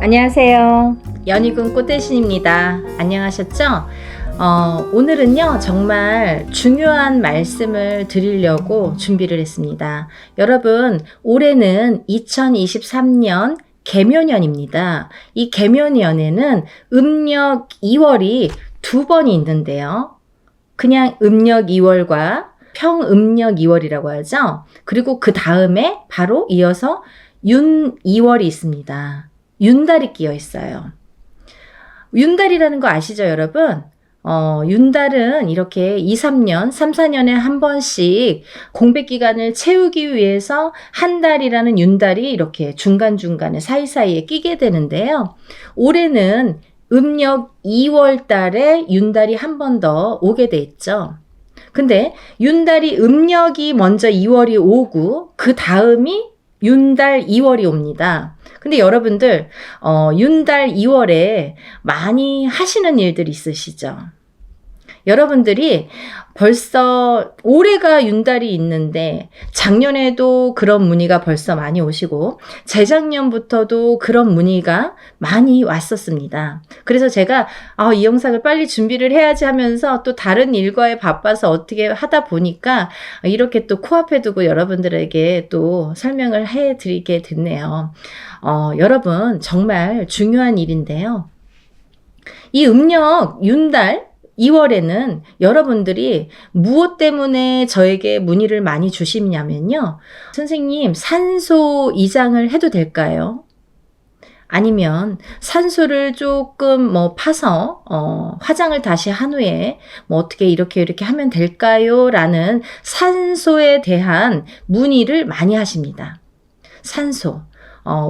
안녕하세요. 연희군 꽃대신입니다. 안녕하셨죠? 오늘은요, 정말 중요한 말씀을 드리려고 준비를 했습니다. 여러분, 올해는 2023년 개묘년입니다. 이 개묘년에는 음력 2월이 두 번이 있는데요. 그냥 음력 2월과 평음력 2월이라고 하죠. 그리고 그 다음에 바로 이어서 윤 2월이 있습니다. 윤달이 끼어 있어요. 윤달이라는 거 아시죠, 여러분? 윤달은 이렇게 2, 3년, 3, 4년에 한 번씩 공백 기간을 채우기 위해서 한 달이라는 윤달이 이렇게 중간중간에 사이사이에 끼게 되는데요. 올해는 음력 2월 달에 윤달이 한 번 더 오게 돼 있죠. 근데 윤달이 음력이 먼저 2월이 오고 그 다음이 윤달 2월이 옵니다. 근데 여러분들 윤달 2월에 많이 하시는 일들이 있으시죠? 여러분들이 벌써 올해가 윤달이 있는데 작년에도 그런 문의가 벌써 많이 오시고 재작년부터도 그런 문의가 많이 왔었습니다. 그래서 제가 이 영상을 빨리 준비를 해야지 하면서 또 다른 일과에 바빠서 어떻게 하다 보니까 이렇게 또 코앞에 두고 여러분들에게 또 설명을 해드리게 됐네요. 여러분 정말 중요한 일인데요. 이 음력 윤달 2월에는 여러분들이 무엇 때문에 저에게 문의를 많이 주시냐면요. 선생님, 산소 이장을 해도 될까요? 아니면 산소를 조금 파서 화장을 다시 한 후에 어떻게 이렇게 하면 될까요? 라는 산소에 대한 문의를 많이 하십니다. 산소.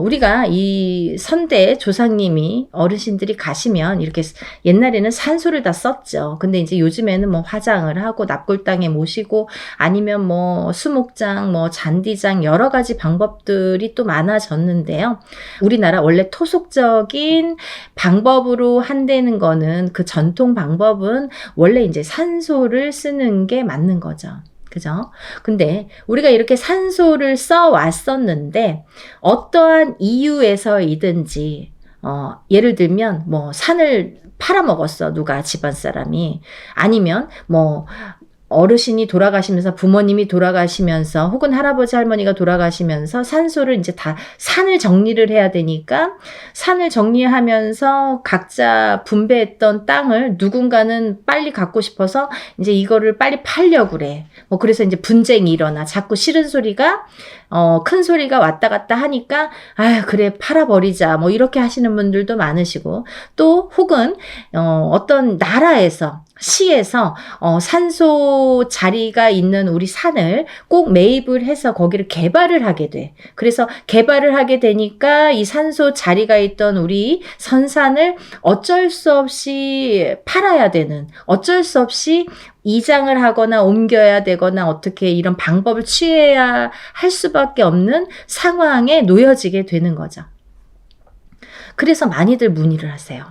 우리가 이 선대 조상님이 어르신들이 가시면 이렇게 옛날에는 산소를 다 썼죠. 근데 이제 요즘에는 화장을 하고 납골당에 모시고 아니면 수목장, 잔디장 여러 가지 방법들이 또 많아졌는데요. 우리나라 원래 토속적인 방법으로 한다는 거는 그 전통 방법은 원래 이제 산소를 쓰는 게 맞는 거죠. 그죠? 근데 우리가 이렇게 산소를 써 왔었는데 어떠한 이유에서이든지 예를 들면 산을 팔아먹었어, 누가 집안 사람이. 아니면 어르신이 돌아가시면서 부모님이 돌아가시면서 혹은 할아버지 할머니가 돌아가시면서 산소를 이제 다 산을 정리를 해야 되니까 산을 정리하면서 각자 분배했던 땅을 누군가는 빨리 갖고 싶어서 이제 이거를 빨리 팔려고 그래. 그래서 이제 분쟁이 일어나. 자꾸 싫은 소리가 큰 소리가 왔다 갔다 하니까 그래 팔아버리자 이렇게 하시는 분들도 많으시고, 또 혹은 어떤 나라에서 시에서 산소 자리가 있는 우리 산을 꼭 매입을 해서 거기를 개발을 하게 돼. 그래서 개발을 하게 되니까 이 산소 자리가 있던 우리 선산을 어쩔 수 없이 팔아야 되는, 어쩔 수 없이 이장을 하거나 옮겨야 되거나 어떻게 이런 방법을 취해야 할 수밖에 없는 상황에 놓여지게 되는 거죠. 그래서 많이들 문의를 하세요.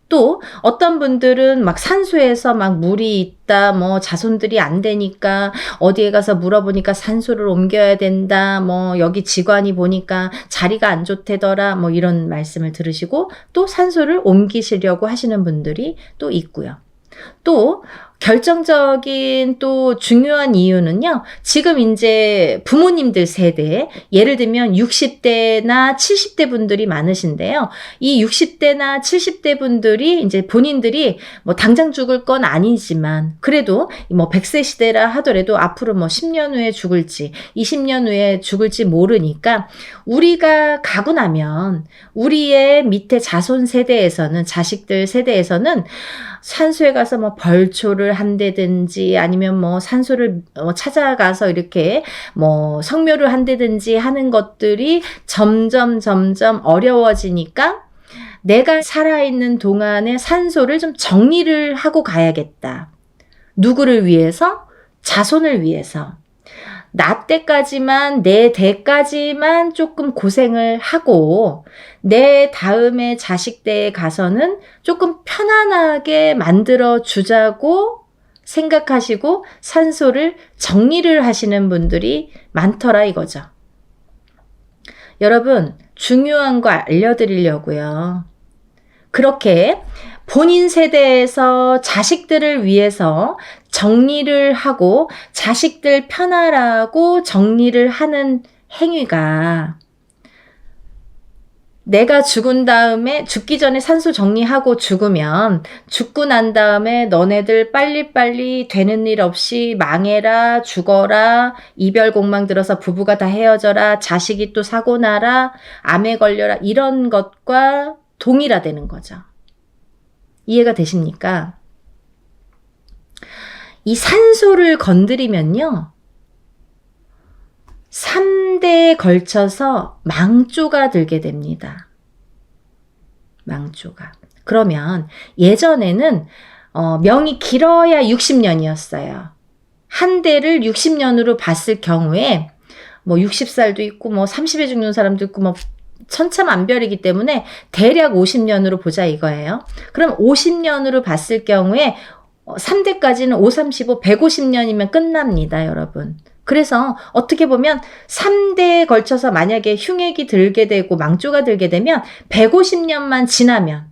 또 어떤 분들은 산소에서 물이 있다, 자손들이 안 되니까 어디에 가서 물어보니까 산소를 옮겨야 된다, 여기 직원이 보니까 자리가 안 좋대더라, 이런 말씀을 들으시고 또 산소를 옮기시려고 하시는 분들이 또 있고요. 또 결정적인 또 중요한 이유는요. 지금 이제 부모님들 세대, 예를 들면 60대나 70대 분들이 많으신데요. 이 60대나 70대 분들이 이제 본인들이 당장 죽을 건 아니지만 그래도 100세 시대라 하더라도 앞으로 10년 후에 죽을지 20년 후에 죽을지 모르니까 우리가 가고 나면 우리의 밑에 자손 세대에서는, 자식들 세대에서는 산소에 가서 벌초를 한다든지 아니면 산소를 찾아가서 이렇게 성묘를 한다든지 하는 것들이 점점 어려워지니까 내가 살아있는 동안에 산소를 좀 정리를 하고 가야겠다. 누구를 위해서? 자손을 위해서. 나 때까지만, 내 대까지만 조금 고생을 하고 내 다음에 자식 때에 가서는 조금 편안하게 만들어 주자고 생각하시고 산소를 정리를 하시는 분들이 많더라 이거죠. 여러분, 중요한 거 알려드리려고요. 그렇게 본인 세대에서 자식들을 위해서 정리를 하고 자식들 편하라고 정리를 하는 행위가 내가 죽은 다음에 죽기 전에 산소 정리하고 죽으면 죽고 난 다음에 너네들 빨리빨리 되는 일 없이 망해라, 죽어라, 이별 공망 들어서 부부가 다 헤어져라, 자식이 또 사고 나라, 암에 걸려라, 이런 것과 동일화되는 거죠. 이해가 되십니까? 이 산소를 건드리면요, 3대에 걸쳐서 망조가 들게 됩니다. 망조가. 그러면 예전에는 명이 길어야 60년이었어요. 한 대를 60년으로 봤을 경우에 뭐 60살도 있고 뭐 30에 죽는 사람도 있고 뭐 천차만별이기 때문에 대략 50년으로 보자 이거예요. 그럼 50년으로 봤을 경우에 3대까지는 5, 35, 150년이면 끝납니다, 여러분. 그래서 어떻게 보면 3대에 걸쳐서 만약에 흉액이 들게 되고 망조가 들게 되면 150년만 지나면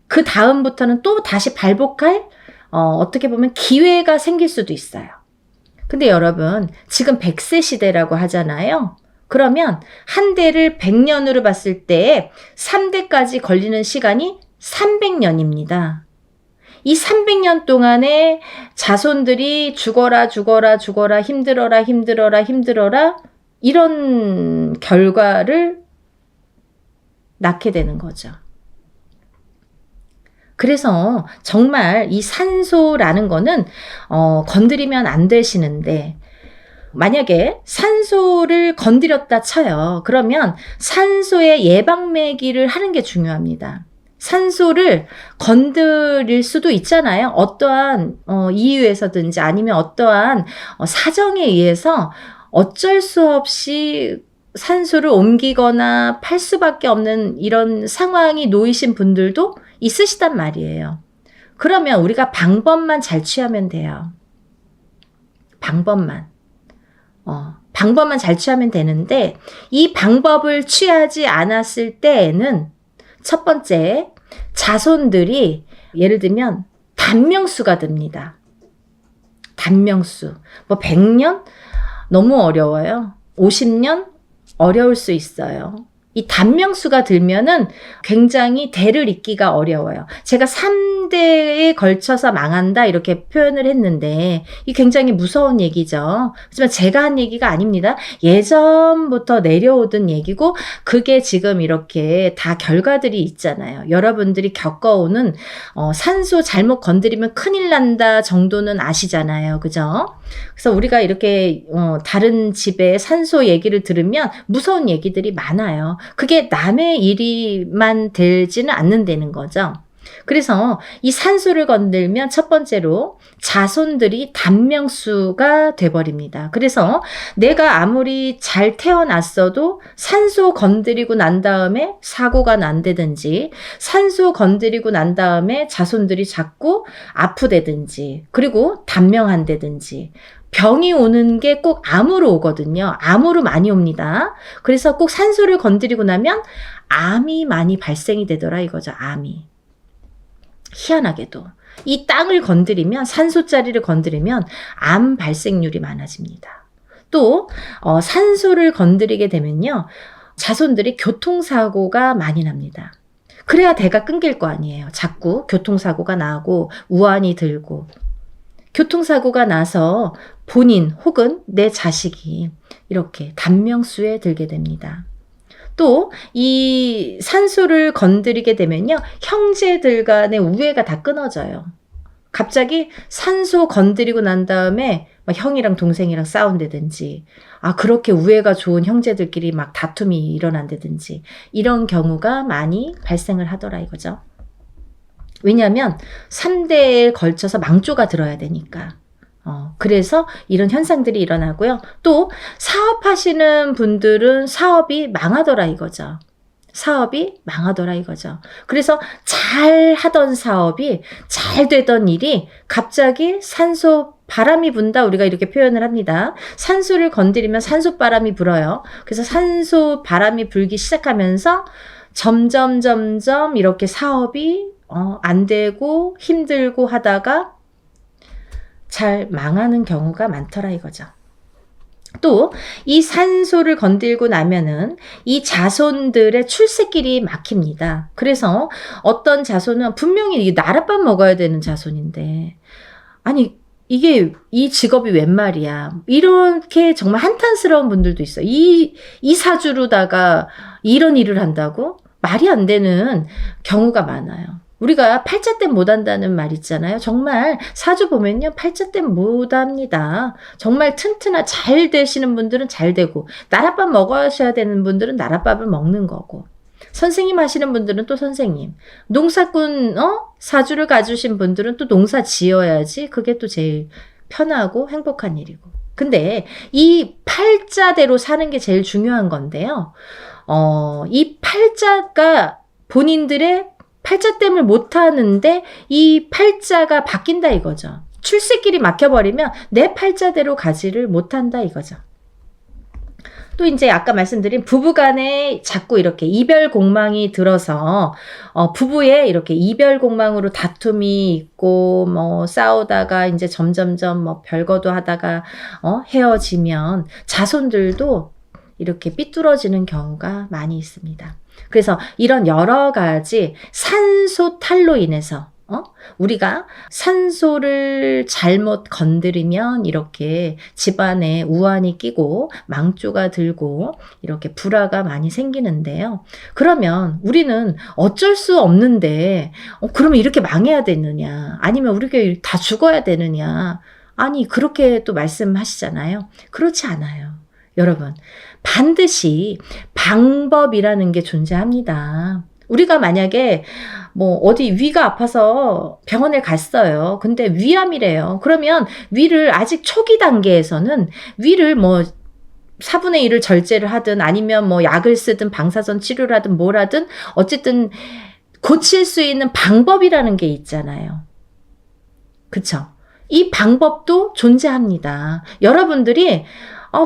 그 다음부터는 또 다시 발복할 어떻게 보면 기회가 생길 수도 있어요. 근데 여러분, 지금 100세 시대라고 하잖아요. 그러면 한 대를 100년으로 봤을 때 3대까지 걸리는 시간이 300년입니다. 이 300년 동안에 자손들이 죽어라 죽어라 죽어라 힘들어라 힘들어라 힘들어라 이런 결과를 낳게 되는 거죠. 그래서 정말 이 산소라는 거는 건드리면 안 되시는데 만약에 산소를 건드렸다 쳐요. 그러면 산소의 예방매기를 하는 게 중요합니다. 산소를 건드릴 수도 있잖아요. 어떠한 이유에서든지 아니면 어떠한 사정에 의해서 어쩔 수 없이 산소를 옮기거나 팔 수밖에 없는 이런 상황이 놓이신 분들도 있으시단 말이에요. 그러면 우리가 방법만 잘 취하면 돼요. 방법만 잘 취하면 되는데 이 방법을 취하지 않았을 때에는 첫 번째, 자손들이 예를 들면 단명수가 됩니다. 단명수. 뭐 100년? 너무 어려워요. 50년? 어려울 수 있어요. 이 단명수가 들면은 굉장히 대를 잇기가 어려워요. 제가 3대에 걸쳐서 망한다 이렇게 표현을 했는데 이 굉장히 무서운 얘기죠. 하지만 제가 한 얘기가 아닙니다. 예전부터 내려오던 얘기고 그게 지금 이렇게 다 결과들이 있잖아요. 여러분들이 겪어오는 산소 잘못 건드리면 큰일 난다 정도는 아시잖아요. 그죠? 그래서 우리가 이렇게 다른 집에 산소 얘기를 들으면 무서운 얘기들이 많아요. 그게 남의 일이만 되지는 않는다는 거죠. 그래서 이 산소를 건들면 첫 번째로 자손들이 단명수가 돼버립니다. 그래서 내가 아무리 잘 태어났어도 산소 건드리고 난 다음에 사고가 난다든지 산소 건드리고 난 다음에 자손들이 자꾸 아프다든지 그리고 단명한다든지 병이 오는 게 꼭 암으로 오거든요. 암으로 많이 옵니다. 그래서 꼭 산소를 건드리고 나면 암이 많이 발생이 되더라 이거죠. 암이. 희한하게도. 이 땅을 건드리면 산소자리를 건드리면 암 발생률이 많아집니다. 또 산소를 건드리게 되면요. 자손들이 교통사고가 많이 납니다. 그래야 대가 끊길 거 아니에요. 자꾸 교통사고가 나고 우환이 들고. 교통사고가 나서 본인 혹은 내 자식이 이렇게 단명수에 들게 됩니다. 또 이 산소를 건드리게 되면요. 형제들 간의 우애가 다 끊어져요. 갑자기 산소 건드리고 난 다음에 막 형이랑 동생이랑 싸운다든지 그렇게 우애가 좋은 형제들끼리 막 다툼이 일어난다든지 이런 경우가 많이 발생을 하더라 이거죠. 왜냐하면 3대에 걸쳐서 망조가 들어야 되니까. 그래서 이런 현상들이 일어나고요. 또 사업하시는 분들은 사업이 망하더라 이거죠. 사업이 망하더라 이거죠. 그래서 잘 하던 사업이 잘 되던 일이 갑자기 산소 바람이 분다 우리가 이렇게 표현을 합니다. 산소를 건드리면 산소바람이 불어요. 그래서 산소 바람이 불기 시작하면서 점점 이렇게 사업이 안 되고 힘들고 하다가 잘 망하는 경우가 많더라 이거죠. 또 이 산소를 건들고 나면은 이 자손들의 출세길이 막힙니다. 그래서 어떤 자손은 분명히 이게 나랏밥 먹어야 되는 자손인데 아니 이게 이 직업이 웬 말이야. 이렇게 정말 한탄스러운 분들도 있어요. 이 사주로다가 이런 일을 한다고? 말이 안 되는 경우가 많아요. 우리가 팔자땜 못한다는 말 있잖아요. 정말 사주 보면요. 팔자땜 못합니다. 정말 튼튼한 잘 되시는 분들은 잘 되고 나랏밥 먹으셔야 되는 분들은 나랏밥을 먹는 거고 선생님 하시는 분들은 또 선생님 농사꾼 사주를 가주신 분들은 또 농사 지어야지 그게 또 제일 편하고 행복한 일이고 근데 이 팔자대로 사는 게 제일 중요한 건데요. 이 팔자가 본인들의 팔자땜을 못하는데 이 팔자가 바뀐다 이거죠. 출세길이 막혀버리면 내 팔자대로 가지를 못한다 이거죠. 또 이제 아까 말씀드린 부부간에 자꾸 이렇게 이별 공망이 들어서 부부에 이렇게 이별 공망으로 다툼이 있고 뭐 싸우다가 이제 점점점 뭐 별거도 하다가 헤어지면 자손들도 이렇게 삐뚤어지는 경우가 많이 있습니다. 그래서 이런 여러 가지 산소 탈로 인해서 우리가 산소를 잘못 건드리면 이렇게 집안에 우환이 끼고 망조가 들고 이렇게 불화가 많이 생기는데요. 그러면 우리는 어쩔 수 없는데 그러면 이렇게 망해야 되느냐 아니면 우리가 다 죽어야 되느냐 아니 그렇게 또 말씀하시잖아요. 그렇지 않아요. 여러분 반드시 방법이라는 게 존재합니다. 우리가 만약에 뭐 어디 위가 아파서 병원에 갔어요. 근데 위암이래요. 그러면 위를 아직 초기 단계에서는 위를 뭐 4분의 1을 절제를 하든 아니면 뭐 약을 쓰든 방사선 치료를 하든 뭘 하든 어쨌든 고칠 수 있는 방법이라는 게 있잖아요. 그쵸? 이 방법도 존재합니다. 여러분들이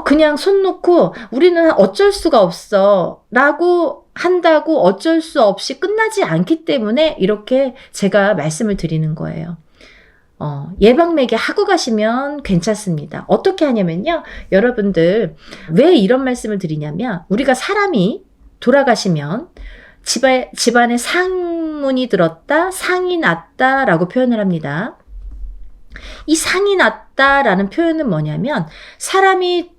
그냥 손 놓고 우리는 어쩔 수가 없어 라고 한다고 어쩔 수 없이 끝나지 않기 때문에 이렇게 제가 말씀을 드리는 거예요. 예방매개 하고 가시면 괜찮습니다. 어떻게 하냐면요. 여러분들 왜 이런 말씀을 드리냐면 우리가 사람이 돌아가시면 집안에 상문이 들었다, 상이 났다 라고 표현을 합니다. 이 상이 났다라는 표현은 뭐냐면 사람이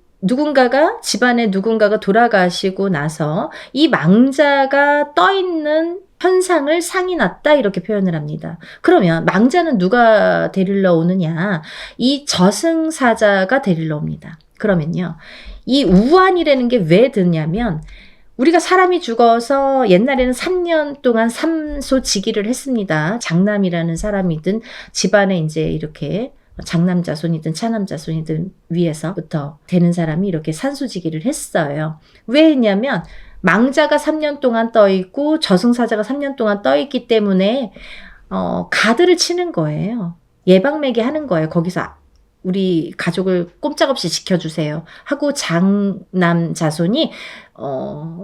집안에 누군가가 돌아가시고 나서 이 망자가 떠있는 현상을 상이 났다 이렇게 표현을 합니다. 그러면 망자는 누가 데리러 오느냐? 이 저승사자가 데리러 옵니다. 그러면요. 이 우환이라는 게 왜 드냐면 우리가 사람이 죽어서 옛날에는 3년 동안 삼소지기를 했습니다. 장남이라는 사람이든 집안에 이제 이렇게 장남자손이든 차남자손이든 위에서부터 되는 사람이 이렇게 산소지기를 했어요. 왜 했냐면 망자가 3년 동안 떠있고 저승사자가 3년 동안 떠있기 때문에 가드를 치는 거예요. 예방매개 하는 거예요. 거기서 우리 가족을 꼼짝없이 지켜주세요 하고 장남 자손이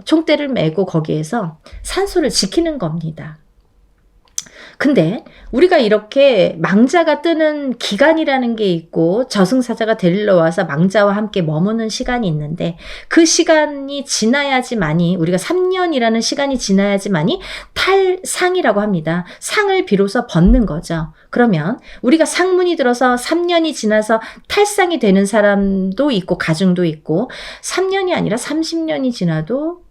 총대를 메고 거기에서 산소를 지키는 겁니다. 근데 우리가 이렇게 망자가 뜨는 기간이라는 게 있고 저승사자가 데리러 와서 망자와 함께 머무는 시간이 있는데 그 시간이 지나야지만이 우리가 3년이라는 시간이 지나야지만이 탈상이라고 합니다. 상을 비로소 벗는 거죠. 그러면 우리가 상문이 들어서 3년이 지나서 탈상이 되는 사람도 있고 가중도 있고 3년이 아니라 30년이 지나도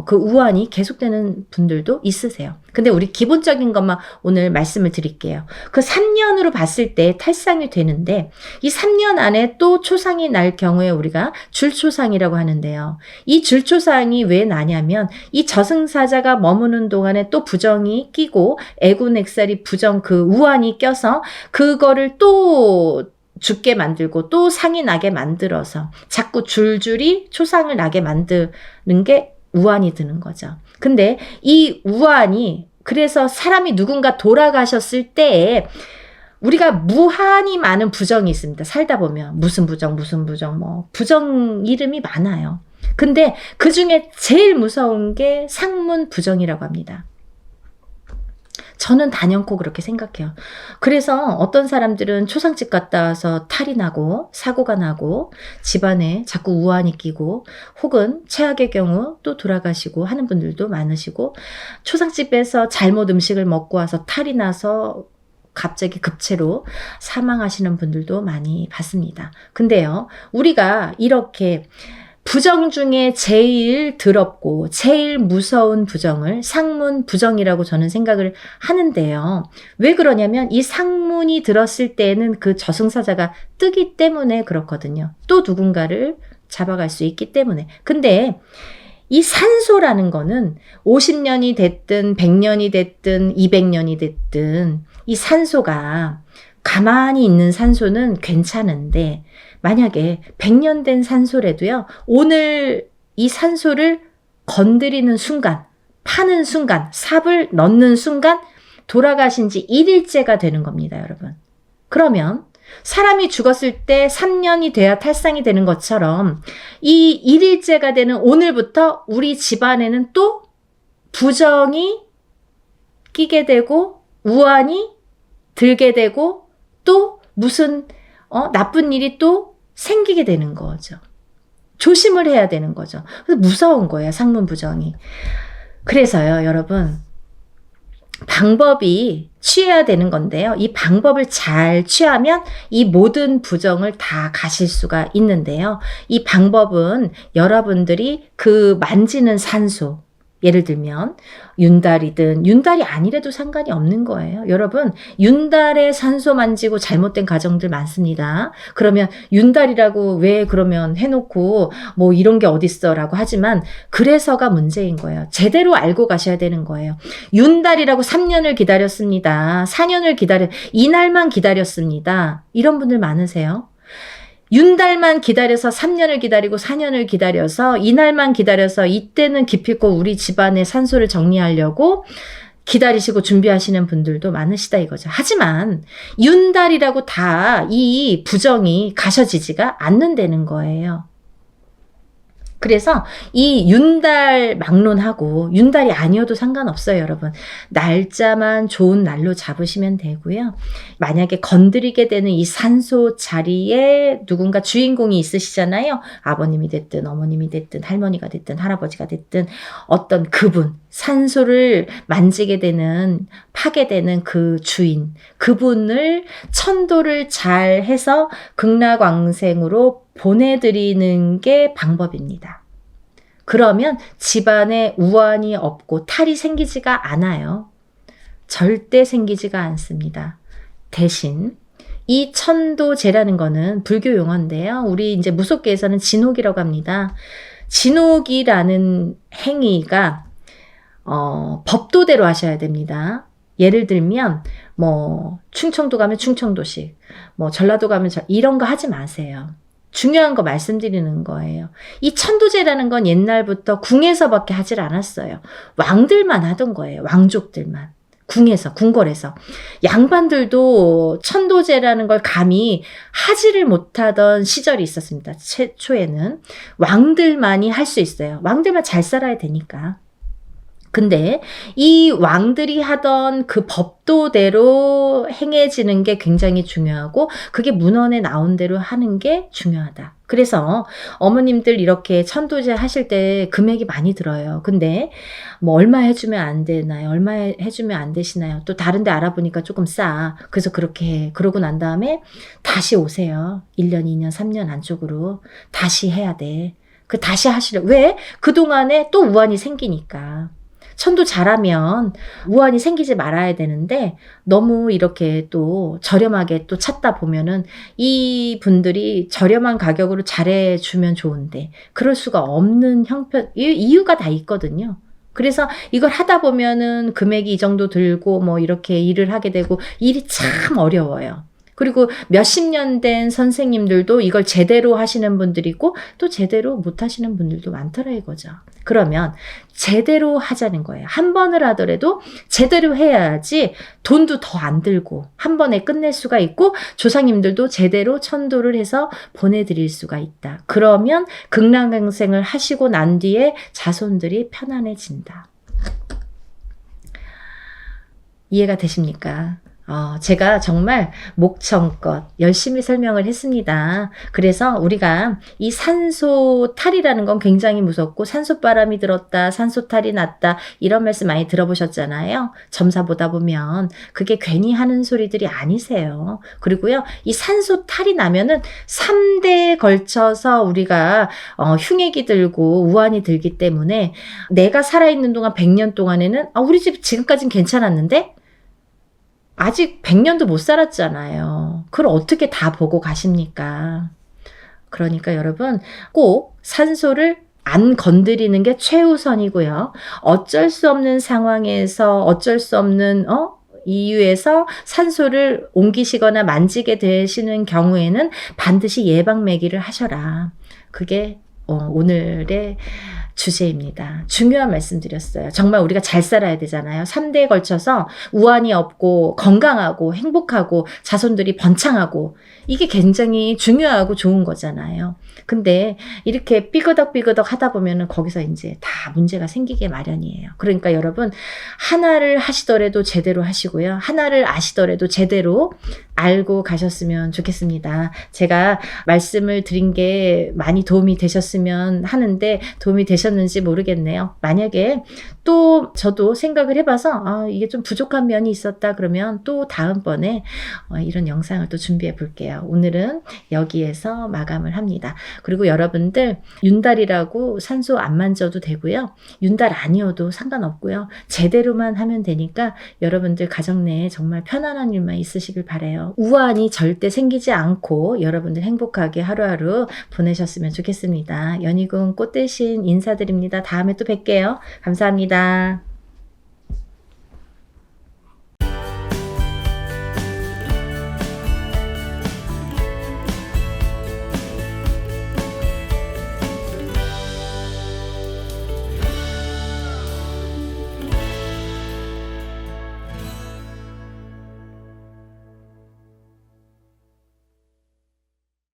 그 우환이 계속되는 분들도 있으세요. 근데 우리 기본적인 것만 오늘 말씀을 드릴게요. 그 3년으로 봤을 때 탈상이 되는데 이 3년 안에 또 초상이 날 경우에 우리가 줄초상이라고 하는데요. 이 줄초상이 왜 나냐면 이 저승사자가 머무는 동안에 또 부정이 끼고 애군액살이 부정 그 우환이 껴서 그거를 또 죽게 만들고 또 상이 나게 만들어서 자꾸 줄줄이 초상을 나게 만드는 게 우환이 드는 거죠. 근데 이 우환이 그래서 사람이 누군가 돌아가셨을 때에 우리가 무한히 많은 부정이 있습니다. 살다 보면 무슨 부정 뭐 부정 이름이 많아요. 근데 그 중에 제일 무서운 게 상문 부정이라고 합니다. 저는 단연코 그렇게 생각해요. 그래서 어떤 사람들은 초상집 갔다 와서 탈이 나고 사고가 나고 집안에 자꾸 우환이 끼고 혹은 최악의 경우 또 돌아가시고 하는 분들도 많으시고 초상집에서 잘못 음식을 먹고 와서 탈이 나서 갑자기 급체로 사망하시는 분들도 많이 봤습니다. 근데요, 우리가 이렇게 부정 중에 제일 더럽고 제일 무서운 부정을 상문 부정이라고 저는 생각을 하는데요. 왜 그러냐면 이 상문이 들었을 때는 그 저승사자가 뜨기 때문에 그렇거든요. 또 누군가를 잡아갈 수 있기 때문에. 근데 이 산소라는 거는 50년이 됐든 100년이 됐든 200년이 됐든 이 산소가 가만히 있는 산소는 괜찮은데 만약에 100년 된 산소라도요. 오늘 이 산소를 건드리는 순간, 파는 순간, 삽을 넣는 순간 돌아가신 지 1일째가 되는 겁니다, 여러분. 그러면 사람이 죽었을 때 3년이 돼야 탈상이 되는 것처럼 이 1일째가 되는 오늘부터 우리 집안에는 또 부정이 끼게 되고 우환이 들게 되고 또 무슨 나쁜 일이 또 생기게 되는 거죠. 조심을 해야 되는 거죠. 그래서 무서운 거예요, 상문 부정이. 그래서요, 여러분, 방법이 취해야 되는 건데요. 이 방법을 잘 취하면 이 모든 부정을 다 가실 수가 있는데요. 이 방법은 여러분들이 그 만지는 산소, 예를 들면 윤달이든 윤달이 아니래도 상관이 없는 거예요. 여러분, 윤달에 산소 만지고 잘못된 가정들 많습니다. 그러면 윤달이라고 왜 그러면 해놓고 뭐 이런 게 어딨어 라고 하지만 그래서가 문제인 거예요. 제대로 알고 가셔야 되는 거예요. 윤달이라고 3년을 기다렸습니다. 4년을 이날만 기다렸습니다. 이런 분들 많으세요? 윤달만 기다려서 3년을 기다리고 4년을 기다려서 이날만 기다려서 이때는 기필코 우리 집안의 산소를 정리하려고 기다리시고 준비하시는 분들도 많으시다 이거죠. 하지만 윤달이라고 다 이 부정이 가셔지지가 않는다는 거예요. 그래서 이 윤달 막론하고 윤달이 아니어도 상관없어요, 여러분. 날짜만 좋은 날로 잡으시면 되고요. 만약에 건드리게 되는 이 산소 자리에 누군가 주인공이 있으시잖아요. 아버님이 됐든 어머님이 됐든 할머니가 됐든 할아버지가 됐든 어떤 그분, 산소를 만지게 되는 파게 되는 그 주인, 그분을 천도를 잘 해서 극락왕생으로 보내드리는 게 방법입니다. 그러면 집안에 우환이 없고 탈이 생기지가 않아요. 절대 생기지가 않습니다. 대신 이 천도제라는 거는 불교 용어인데요. 우리 이제 무속계에서는 진옥이라고 합니다. 진옥이라는 행위가 법도대로 하셔야 됩니다. 예를 들면 뭐 충청도 가면 충청도식, 뭐 전라도 가면 이런 거 하지 마세요. 중요한 거 말씀드리는 거예요. 이 천도제라는 건 옛날부터 궁에서밖에 하질 않았어요. 왕들만 하던 거예요. 왕족들만. 궁에서, 궁궐에서. 양반들도 천도제라는 걸 감히 하지를 못하던 시절이 있었습니다. 최초에는. 왕들만이 할 수 있어요. 왕들만 잘 살아야 되니까. 근데 이 왕들이 하던 그 법도대로 행해지는 게 굉장히 중요하고 그게 문헌에 나온 대로 하는 게 중요하다. 그래서 어머님들 이렇게 천도제 하실 때 금액이 많이 들어요. 근데 뭐 얼마 해주면 안 되나요? 얼마 해주면 안 되시나요? 또 다른 데 알아보니까 조금 싸. 그래서 그렇게 해. 그러고 난 다음에 다시 오세요. 1년, 2년, 3년 안쪽으로 다시 해야 돼. 그 다시 하시려. 왜? 그동안에 또 우환이 생기니까. 천도 잘하면 우환이 생기지 말아야 되는데 너무 이렇게 또 저렴하게 또 찾다 보면은 이 분들이 저렴한 가격으로 잘해주면 좋은데 그럴 수가 없는 형편, 이유가 다 있거든요. 그래서 이걸 하다 보면은 금액이 이 정도 들고 뭐 이렇게 일을 하게 되고 일이 참 어려워요. 그리고 몇십 년 된 선생님들도 이걸 제대로 하시는 분들이고 또 제대로 못 하시는 분들도 많더라 이거죠. 그러면 제대로 하자는 거예요. 한 번을 하더라도 제대로 해야지 돈도 더 안 들고 한 번에 끝낼 수가 있고 조상님들도 제대로 천도를 해서 보내드릴 수가 있다. 그러면 극락행생을 하시고 난 뒤에 자손들이 편안해진다. 이해가 되십니까? 제가 정말 목청껏 열심히 설명을 했습니다. 그래서 우리가 이 산소탈이라는 건 굉장히 무섭고 산소바람이 들었다, 산소탈이 났다 이런 말씀 많이 들어보셨잖아요. 점사 보다 보면 그게 괜히 하는 소리들이 아니세요. 그리고요, 이 산소탈이 나면은 3대에 걸쳐서 우리가 흉액이 들고 우환이 들기 때문에 내가 살아있는 동안 100년 동안에는 우리 집 지금까지는 괜찮았는데 아직 100년도 못 살았잖아요. 그걸 어떻게 다 보고 가십니까? 그러니까 여러분 꼭 산소를 안 건드리는 게 최우선이고요. 어쩔 수 없는 상황에서 어쩔 수 없는 이유에서 산소를 옮기시거나 만지게 되시는 경우에는 반드시 예방매기를 하셔라. 그게 오늘의 주제입니다. 중요한 말씀 드렸어요. 정말 우리가 잘 살아야 되잖아요. 3대에 걸쳐서 우환이 없고 건강하고 행복하고 자손들이 번창하고 이게 굉장히 중요하고 좋은 거잖아요. 근데 이렇게 삐그덕삐그덕 하다 보면은 거기서 이제 다 문제가 생기게 마련이에요. 그러니까 여러분 하나를 하시더라도 제대로 하시고요. 하나를 아시더라도 제대로 알고 가셨으면 좋겠습니다. 제가 말씀을 드린 게 많이 도움이 되셨으면 하는데 도움이 되셨는지 모르겠네요. 만약에 또 저도 생각을 해봐서 이게 좀 부족한 면이 있었다 그러면 또 다음번에 이런 영상을 또 준비해 볼게요. 오늘은 여기에서 마감을 합니다. 그리고 여러분들 윤달이라고 산소 안 만져도 되고요. 윤달 아니어도 상관없고요. 제대로만 하면 되니까 여러분들 가정 내에 정말 편안한 일만 있으시길 바라요. 우환이 절대 생기지 않고 여러분들 행복하게 하루하루 보내셨으면 좋겠습니다. 연희궁 꽃대신 인사드립니다. 다음에 또 뵐게요. 감사합니다.